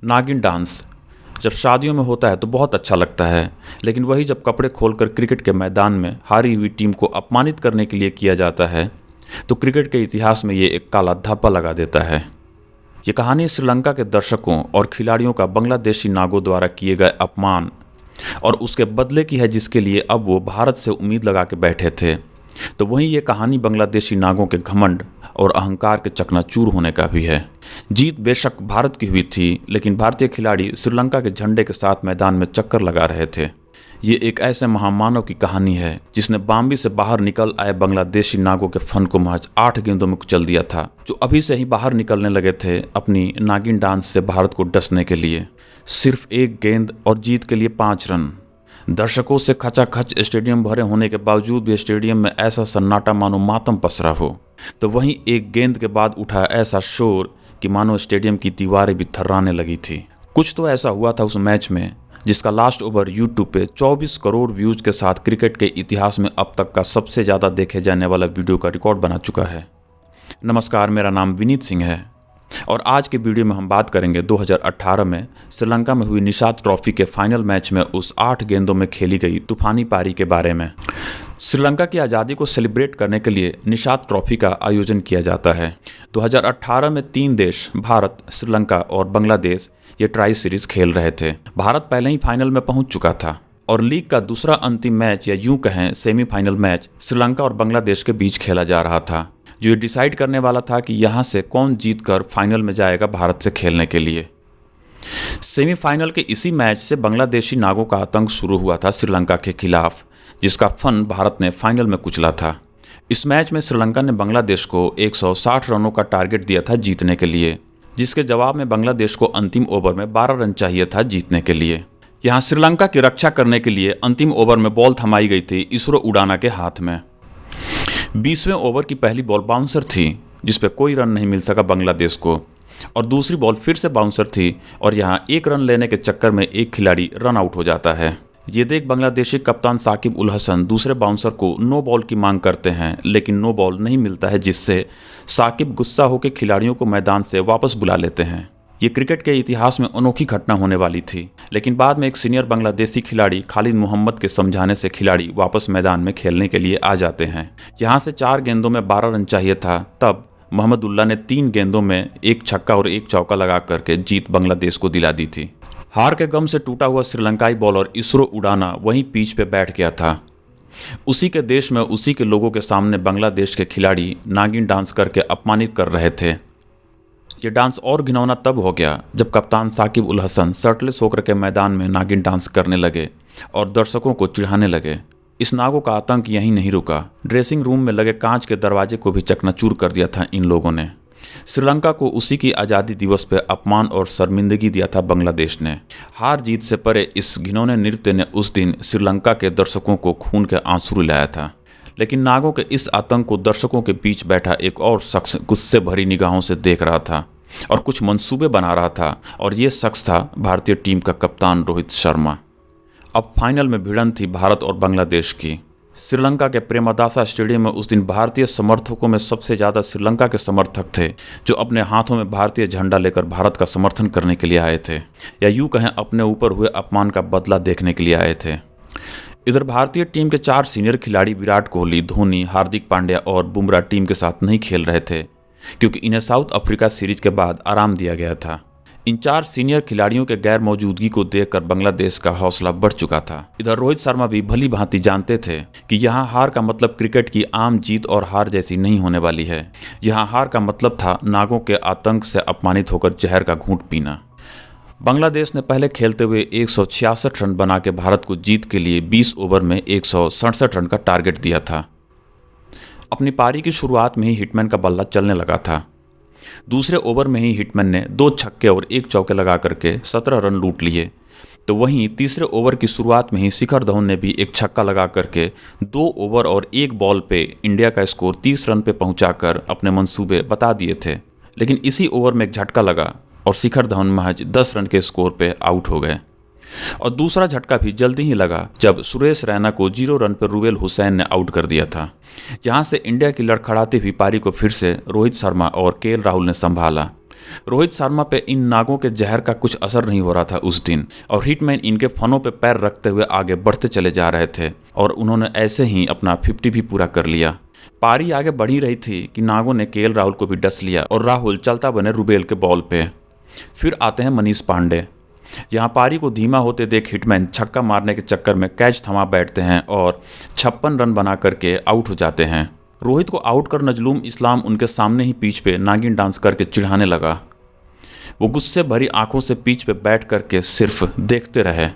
नागिन डांस जब शादियों में होता है तो बहुत अच्छा लगता है, लेकिन वही जब कपड़े खोलकर क्रिकेट के मैदान में हारी हुई टीम को अपमानित करने के लिए किया जाता है तो क्रिकेट के इतिहास में ये एक काला धब्बा लगा देता है। ये कहानी श्रीलंका के दर्शकों और खिलाड़ियों का बांग्लादेशी नागों द्वारा किए गए अपमान और उसके बदले की है, जिसके लिए अब वो भारत से उम्मीद लगा के बैठे थे। तो वहीं ये कहानी बांग्लादेशी नागों के घमंड और अहंकार के चकनाचूर होने का भी है। जीत बेशक भारत की हुई थी, लेकिन भारतीय खिलाड़ी श्रीलंका के झंडे के साथ मैदान में चक्कर लगा रहे थे। ये एक ऐसे महामानव की कहानी है जिसने बाम्बी से बाहर निकल आए बांग्लादेशी नागों के फन को महज 8 गेंदों में कुचल दिया था, जो अभी से ही बाहर निकलने लगे थे अपनी नागिन डांस से भारत को डसने के लिए। सिर्फ 1 गेंद और जीत के लिए 5 रन। दर्शकों से खचाखच स्टेडियम भरे होने के बावजूद भी स्टेडियम में ऐसा सन्नाटा मानो मातम पसरा हो। तो वहीं 1 गेंद के बाद उठा ऐसा शोर कि मानो स्टेडियम की दीवारें भी थर्राने लगी थी। कुछ तो ऐसा हुआ था उस मैच में जिसका लास्ट ओवर यूट्यूब पे 24 करोड़ व्यूज के साथ क्रिकेट के इतिहास में अब तक का सबसे ज़्यादा देखे जाने वाला वीडियो का रिकॉर्ड बना चुका है। नमस्कार, मेरा नाम विनीत सिंह है और आज के वीडियो में हम बात करेंगे 2018 में श्रीलंका में हुई निषाद ट्रॉफी के फाइनल मैच में उस 8 गेंदों में खेली गई तूफानी पारी के बारे में। श्रीलंका की आज़ादी को सेलिब्रेट करने के लिए निषाद ट्रॉफी का आयोजन किया जाता है। 2018 में 3 देश भारत, श्रीलंका और बांग्लादेश ये ट्राई सीरीज खेल रहे थे। भारत पहले ही फाइनल में पहुंच चुका था और लीग का दूसरा अंतिम मैच या यूं कहें सेमीफाइनल मैच श्रीलंका और बांग्लादेश के बीच खेला जा रहा था, जो ये डिसाइड करने वाला था कि यहाँ से कौन जीतकर फाइनल में जाएगा भारत से खेलने के लिए। सेमीफाइनल के इसी मैच से बांग्लादेशी नागों का आतंक शुरू हुआ था श्रीलंका के खिलाफ, जिसका फन भारत ने फाइनल में कुचला था। इस मैच में श्रीलंका ने बांग्लादेश को 160 रनों का टारगेट दिया था जीतने के लिए, जिसके जवाब में बांग्लादेश को अंतिम ओवर में 12 रन चाहिए था जीतने के लिए। यहाँ श्रीलंका की रक्षा करने के लिए अंतिम ओवर में बॉल थमाई गई थी इसरो उडाना के हाथ में। 20वें ओवर की पहली बॉल बाउंसर थी जिस पे कोई रन नहीं मिल सका बांग्लादेश को, और दूसरी बॉल फिर से बाउंसर थी और यहाँ 1 रन लेने के चक्कर में एक खिलाड़ी रन आउट हो जाता है। ये देख बांग्लादेशी कप्तान साकिब उल हसन दूसरे बाउंसर को नो बॉल की मांग करते हैं, लेकिन नो बॉल नहीं मिलता है, जिससे साकिब गुस्सा होकर खिलाड़ियों को मैदान से वापस बुला लेते हैं। ये क्रिकेट के इतिहास में अनोखी घटना होने वाली थी, लेकिन बाद में एक सीनियर बांग्लादेशी खिलाड़ी खालिद मोहम्मद के समझाने से खिलाड़ी वापस मैदान में खेलने के लिए आ जाते हैं। यहाँ से 4 गेंदों में 12 रन चाहिए था, तब मोहम्मदुल्लाह ने 3 गेंदों में 1 छक्का और 1 चौका लगा करके जीत बांग्लादेश को दिला दी थी। हार के गम से टूटा हुआ श्रीलंकाई बॉलर इसरो उडाना वहीं पिच पे बैठ गया था। उसी के देश में उसी के लोगों के सामने बांग्लादेश के खिलाड़ी नागिन डांस करके अपमानित कर रहे थे। ये डांस और घिनौना तब हो गया जब कप्तान साकिब उल हसन शर्टलेस होकर के मैदान में नागिन डांस करने लगे और दर्शकों को चिढ़ाने लगे। इस नागों का आतंक यहीं नहीं रुका, ड्रेसिंग रूम में लगे कांच के दरवाजे को भी चकनाचूर कर दिया था इन लोगों ने। श्रीलंका को उसी की आज़ादी दिवस पर अपमान और शर्मिंदगी दिया था बांग्लादेश ने। हार जीत से परे इस घिनौने नृत्य ने उस दिन श्रीलंका के दर्शकों को खून के आंसू रुलाया था। लेकिन नागों के इस आतंक को दर्शकों के बीच बैठा एक और शख्स गुस्से भरी निगाहों से देख रहा था और कुछ मंसूबे बना रहा था, और ये शख्स था भारतीय टीम का कप्तान रोहित शर्मा। अब फाइनल में भिड़ंत थी भारत और बांग्लादेश की। श्रीलंका के प्रेमदासा स्टेडियम में उस दिन भारतीय समर्थकों में सबसे ज़्यादा श्रीलंका के समर्थक थे, जो अपने हाथों में भारतीय झंडा लेकर भारत का समर्थन करने के लिए आए थे, या यूँ कहें अपने ऊपर हुए अपमान का बदला देखने के लिए आए थे। इधर भारतीय टीम के 4 सीनियर खिलाड़ी विराट कोहली, धोनी, हार्दिक पांड्या और बुमराह टीम के साथ नहीं खेल रहे थे, क्योंकि इन्हें साउथ अफ्रीका सीरीज के बाद आराम दिया गया था। इन 4 सीनियर खिलाड़ियों के गैर मौजूदगी को देखकर बांग्लादेश का हौसला बढ़ चुका था। इधर रोहित शर्मा भी भली भांति जानते थे कि यहाँ हार का मतलब क्रिकेट की आम जीत और हार जैसी नहीं होने वाली है। यहाँ हार का मतलब था नागों के आतंक से अपमानित होकर जहर का घूंट पीना। बांग्लादेश ने पहले खेलते हुए 166 रन बना के भारत को जीत के लिए 20 ओवर में 167 रन का टारगेट दिया था। अपनी पारी की शुरुआत में ही हिटमैन का बल्ला चलने लगा था। दूसरे ओवर में ही हिटमैन ने 2 छक्के और 1 चौके लगा करके 17 रन लूट लिए। तो वहीं तीसरे ओवर की शुरुआत में ही शिखर धवन ने भी 1 छक्का लगा करके 2 ओवर और 1 बॉल पे इंडिया का स्कोर 30 रन पे पहुंचाकर अपने मंसूबे बता दिए थे। लेकिन इसी ओवर में एक झटका लगा और शिखर धवन महज 10 रन के स्कोर पे आउट हो गए। और दूसरा झटका भी जल्दी ही लगा जब सुरेश रैना को 0 रन पर रुबेल हुसैन ने आउट कर दिया था। यहाँ से इंडिया की लड़खड़ाती हुई पारी को फिर से रोहित शर्मा और केएल राहुल ने संभाला रोहित शर्मा पे इन नागों के जहर का कुछ असर नहीं हो रहा था उस दिन, और हिटमैन इनके फनों पे पैर रखते हुए आगे बढ़ते चले जा रहे थे और उन्होंने ऐसे ही अपना 50 भी पूरा कर लिया। पारी आगे बढ़ ही रही थी कि नागों ने केएल राहुल को भी डस लिया और राहुल चलता बने रुबेल के बॉल पे। फिर आते हैं मनीष पांडे। यहाँ पारी को धीमा होते देख हिटमैन छक्का मारने के चक्कर में कैच थमा बैठते हैं और 56 रन बना करके आउट हो जाते हैं। रोहित को आउट कर नजलूम इस्लाम उनके सामने ही पिच पे नागिन डांस करके चिढ़ाने लगा। वो गुस्से भरी आंखों से पिच पे बैठ करके सिर्फ देखते रहे।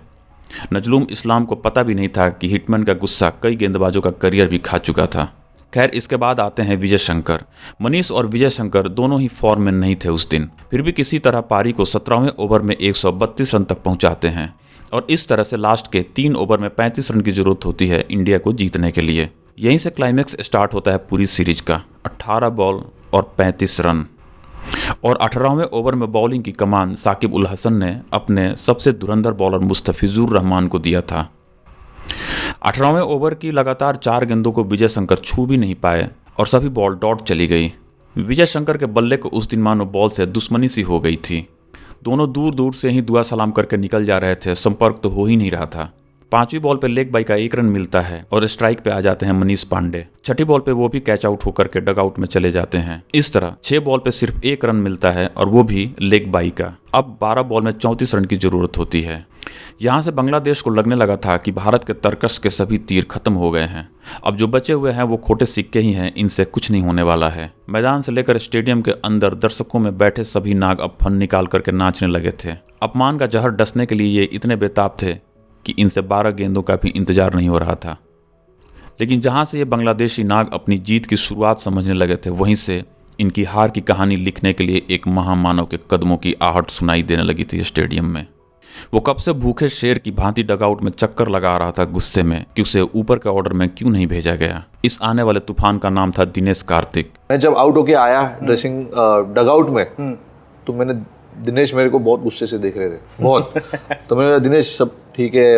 नजलूम इस्लाम को पता भी नहीं था कि हिटमैन का गुस्सा कई गेंदबाजों का करियर भी खा चुका था। खैर, इसके बाद आते हैं विजय शंकर। मनीष और विजय शंकर दोनों ही फॉर्म में नहीं थे उस दिन, फिर भी किसी तरह पारी को 17वें ओवर में 132 रन तक पहुंचाते हैं और इस तरह से लास्ट के 3 ओवर में 35 रन की जरूरत होती है इंडिया को जीतने के लिए। यहीं से क्लाइमैक्स स्टार्ट होता है पूरी सीरीज का। 18 बॉल और 35 रन, और 18वें ओवर में बॉलिंग की कमान साकिब उल हसन ने अपने सबसे धुरंधर बॉलर मुस्तफिजुर रहमान को दिया था। 18वें ओवर की लगातार 4 गेंदों को विजय शंकर छू भी नहीं पाए और सभी बॉल डॉट चली गई। विजय शंकर के बल्ले को उस दिन मानो बॉल से दुश्मनी सी हो गई थी। दोनों दूर दूर से ही दुआ सलाम करके निकल जा रहे थे, संपर्क तो हो ही नहीं रहा था। 5वीं बॉल पे लेग बाई का 1 रन मिलता है और स्ट्राइक पे आ जाते हैं मनीष पांडे। 6ठी बॉल पे वो भी कैच आउट होकर के डगआउट में चले जाते हैं। इस तरह 6 बॉल पे सिर्फ 1 रन मिलता है और वो भी लेग बाई का। अब 12 बॉल में 34 रन की जरूरत होती है। यहाँ से बांग्लादेश को लगने लगा था कि भारत के तरकश के सभी तीर खत्म हो गए हैं। अब जो बचे हुए हैं वो खोटे सिक्के ही हैं, इनसे कुछ नहीं होने वाला है। मैदान से लेकर स्टेडियम के अंदर दर्शकों में बैठे सभी नाग अब फन निकाल करके नाचने लगे थे। अपमान का जहर डसने के लिए ये इतने बेताब थे कि इनसे 12 गेंदों का भी इंतजार नहीं हो रहा था। लेकिन जहाँ से ये बांग्लादेशी नाग अपनी जीत की शुरुआत समझने लगे थे, वहीं से इनकी हार की कहानी लिखने के लिए एक महामानव के कदमों की आहट सुनाई देने लगी थी स्टेडियम में। वो कब से भूखे शेर की भांति डगआउट में चक्कर लगा रहा था गुस्से में कि उसे ऊपर के ऑर्डर में क्यों नहीं भेजा गया। इस आने वाले तूफान का नाम था दिनेश कार्तिक। मैं जब आउट होके आया ड्रेसिंग डगआउट में, तो मैंने दिनेश मेरे को बहुत गुस्से से देख रहे थे, बहुत। तो मैंने दिनेश सब ठीक है,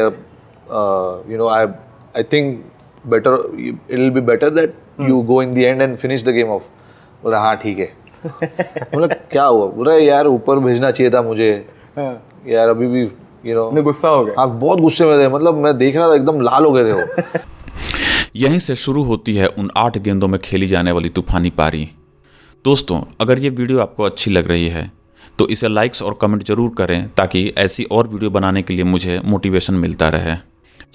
you know I think better it will be better that you go in the end and finish the game of. बोला हाँ ठीक है। मतलब क्या हुआ? बोला यार ऊपर भेजना चाहिए था मुझे यार, अभी भी यू नो गुस्सा हो गया। हाँ बहुत गुस्से में थे, मतलब मैं देख रहा था एकदम लाल हो गए थे वो। यहीं से शुरू होती है उन 8 गेंदों में खेली जाने वाली तूफानी पारी। दोस्तों, अगर ये वीडियो आपको अच्छी लग रही है तो इसे लाइक्स और कमेंट जरूर करें ताकि ऐसी और वीडियो बनाने के लिए मुझे मोटिवेशन मिलता रहे।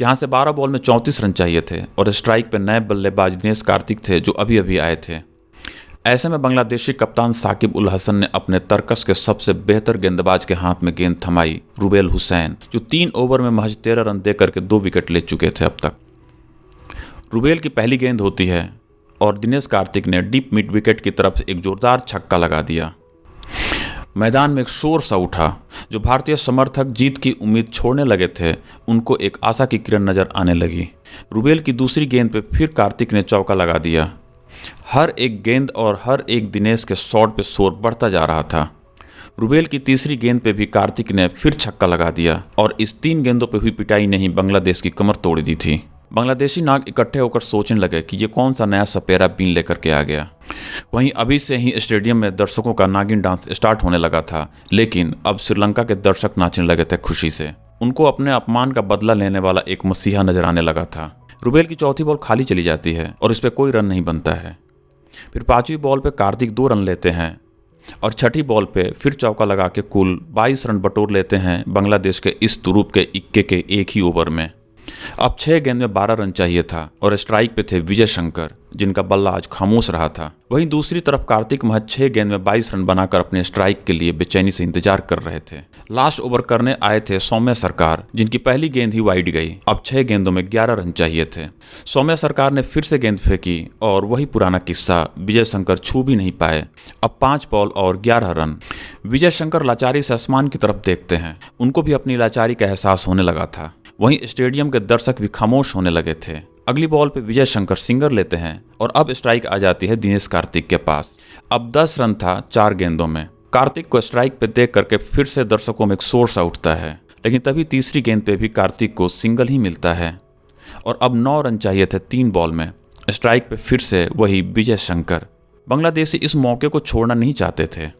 यहाँ से 12 बॉल में 34 रन चाहिए थे और स्ट्राइक पे नए बल्लेबाज दिनेश कार्तिक थे जो अभी अभी आए थे। ऐसे में बांग्लादेशी कप्तान साकिब उल हसन ने अपने तरकस के सबसे बेहतर गेंदबाज के हाथ में गेंद थमाई, रुबेल हुसैन, जो 3 ओवर में महज 13 रन दे करके 2 विकेट ले चुके थे अब तक। रुबेल की पहली गेंद होती है और दिनेश कार्तिक ने डीप मिड विकेट की तरफ से एक जोरदार छक्का लगा दिया। मैदान में एक शोर सा उठा। जो भारतीय समर्थक जीत की उम्मीद छोड़ने लगे थे, उनको एक आशा की किरण नजर आने लगी। रुबेल की दूसरी गेंद पे फिर कार्तिक ने चौका लगा दिया। हर एक गेंद और हर एक दिनेश के शॉट पे शोर बढ़ता जा रहा था। रुबेल की तीसरी गेंद पे भी कार्तिक ने फिर छक्का लगा दिया और इस 3 गेंदों पे हुई पिटाई ने ही बांग्लादेश की कमर तोड़ दी थी। बांग्लादेशी नाग इकट्ठे होकर सोचने लगे कि ये कौन सा नया सपेरा बीन लेकर के आ गया। वहीं अभी से ही स्टेडियम में दर्शकों का नागिन डांस स्टार्ट होने लगा था, लेकिन अब श्रीलंका के दर्शक नाचने लगे थे खुशी से। उनको अपने अपमान का बदला लेने वाला एक मसीहा नजर आने लगा था। रुबेल की चौथी बॉल खाली चली जाती है और इस पर कोई रन नहीं बनता है। फिर 5वीं बॉल पे कार्तिक 2 रन लेते हैं और 6ठी बॉल पे फिर चौका लगा के कुल 22 रन बटोर लेते हैं बांग्लादेश के इस तुरूप के इक्के के एक ही ओवर में। अब 6 गेंद में 12 रन चाहिए था और स्ट्राइक पे थे विजय शंकर, जिनका बल्ला आज खामोश रहा था। वहीं दूसरी तरफ कार्तिक महज 6 गेंद में 22 रन बनाकर अपने स्ट्राइक के लिए बेचैनी से इंतजार कर रहे थे। लास्ट ओवर करने आए थे सौम्य सरकार, जिनकी पहली गेंद ही वाइड गई। अब 6 गेंदों में 11 रन चाहिए थे। सौम्य सरकार ने फिर से गेंद फेंकी और वही पुराना किस्सा, विजय शंकर छू भी नहीं पाए। अब 5 बॉल और 11 रन। विजय शंकर लाचारी से आसमान की तरफ देखते हैं। उनको भी अपनी लाचारी का एहसास होने लगा था। वहीं स्टेडियम के दर्शक भी खामोश होने लगे थे। अगली बॉल पे विजय शंकर सिंगर लेते हैं और अब स्ट्राइक आ जाती है दिनेश कार्तिक के पास। अब 10 रन था 4 गेंदों में। कार्तिक को स्ट्राइक पे देख करके फिर से दर्शकों में एक शोर सा उठता है, लेकिन तभी तीसरी गेंद पे भी कार्तिक को सिंगल ही मिलता है और अब 9 रन चाहिए थे 3 बॉल में। स्ट्राइक पे फिर से वही विजय शंकर। बांग्लादेशी इस मौके को छोड़ना नहीं चाहते थे।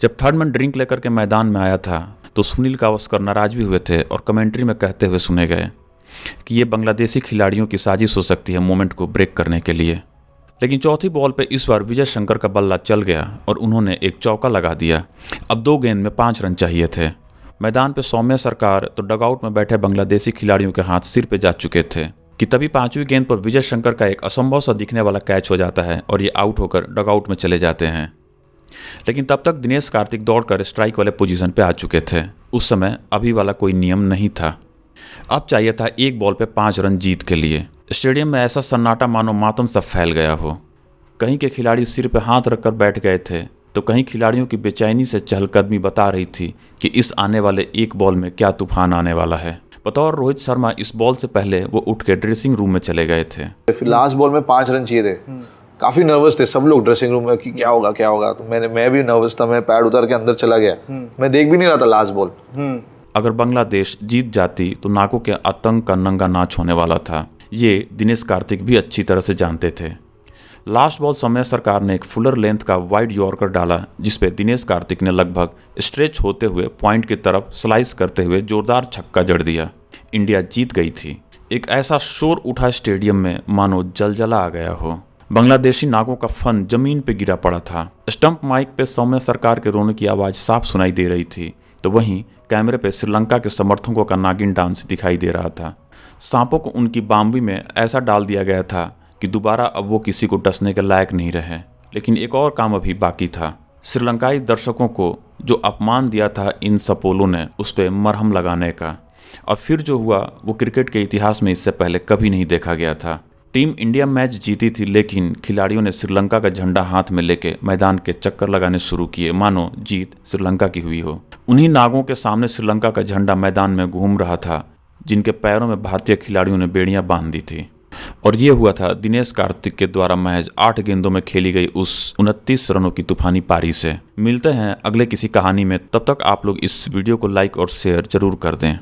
जब थर्ड मैन ड्रिंक लेकर के मैदान में आया था तो सुनील गावस्कर नाराज भी हुए थे और कमेंट्री में कहते हुए सुने गए कि ये बांग्लादेशी खिलाड़ियों की साजिश हो सकती है मोमेंट को ब्रेक करने के लिए। लेकिन चौथी बॉल पे इस बार विजय शंकर का बल्ला चल गया और उन्होंने एक चौका लगा दिया। अब 2 गेंद में 5 रन चाहिए थे। मैदान पे सौम्य सरकार तो डगआउट में बैठे बांग्लादेशी खिलाड़ियों के हाथ सिर पे जा चुके थे कि तभी 5वीं गेंद पर विजय शंकर का एक असंभव सा दिखने वाला कैच हो जाता है और ये आउट होकर डगआउट में चले जाते हैं। लेकिन तब तक दिनेश कार्तिक दौड़कर स्ट्राइक वाले पोजीशन पे आ चुके थे। उस समय अभी वाला कोई नियम नहीं था। अब चाहिए था 1 बॉल पे 5 रन जीत के लिए। स्टेडियम में ऐसा सन्नाटा मानो मातम सा फैल गया हो। कहीं के खिलाड़ी सिर पे हाथ रखकर बैठ गए थे तो कहीं खिलाड़ियों की बेचैनी से चहलकदमी बता रही थी कि इस आने वाले 1 बॉल में क्या तूफान आने वाला है। बतौर रोहित शर्मा इस बॉल से पहले वो उठ के ड्रेसिंग रूम में चले गए थे। फिर लास्ट बॉल में 5 रन चाहिए थे। काफी नर्वस थे सब लोग ड्रेसिंग रूम में कि क्या होगा। तो मैं भी नर्वस था। मैं पैड उतार के अंदर चला गया। मैं देख भी नहीं रहा था लास्ट बॉल। अगर बांग्लादेश जीत जाती तो नाकों के आतंक का नंगा नाच होने वाला था। ये दिनेश कार्तिक भी अच्छी तरह से जानते थे। लास्ट बॉल समय सरकार ने एक फुलर लेंथ का वाइड यॉर्कर डाला जिसपे दिनेश कार्तिक ने लगभग स्ट्रेच होते हुए पॉइंट की तरफ स्लाइस करते हुए जोरदार छक्का जड़ दिया। इंडिया जीत गई थी। एक ऐसा शोर उठा स्टेडियम में मानो जलजला आ गया हो। बांग्लादेशी नागों का फन जमीन पे गिरा पड़ा था। स्टंप माइक पे सौम्य सरकार के रोने की आवाज़ साफ सुनाई दे रही थी तो वहीं कैमरे पे श्रीलंका के समर्थकों का नागिन डांस दिखाई दे रहा था। सांपों को उनकी बाम्बी में ऐसा डाल दिया गया था कि दोबारा अब वो किसी को डसने के लायक नहीं रहे। लेकिन एक और काम अभी बाकी था। श्रीलंकाई दर्शकों को जो अपमान दिया था इन सपोलों ने उस पर मरहम लगाने का। और फिर जो हुआ वो क्रिकेट के इतिहास में इससे पहले कभी नहीं देखा गया था। टीम इंडिया मैच जीती थी लेकिन खिलाड़ियों ने श्रीलंका का झंडा हाथ में लेके मैदान के चक्कर लगाने शुरू किए मानो जीत श्रीलंका की हुई हो। उन्हीं नागों के सामने श्रीलंका का झंडा मैदान में घूम रहा था जिनके पैरों में भारतीय खिलाड़ियों ने बेड़ियां बांध दी थी। और ये हुआ था दिनेश कार्तिक के द्वारा महज 8 गेंदों में खेली गई उस 29 रनों की तूफानी पारी से। मिलते हैं अगले किसी कहानी में। तब तक आप लोग इस वीडियो को लाइक और शेयर जरूर कर दें।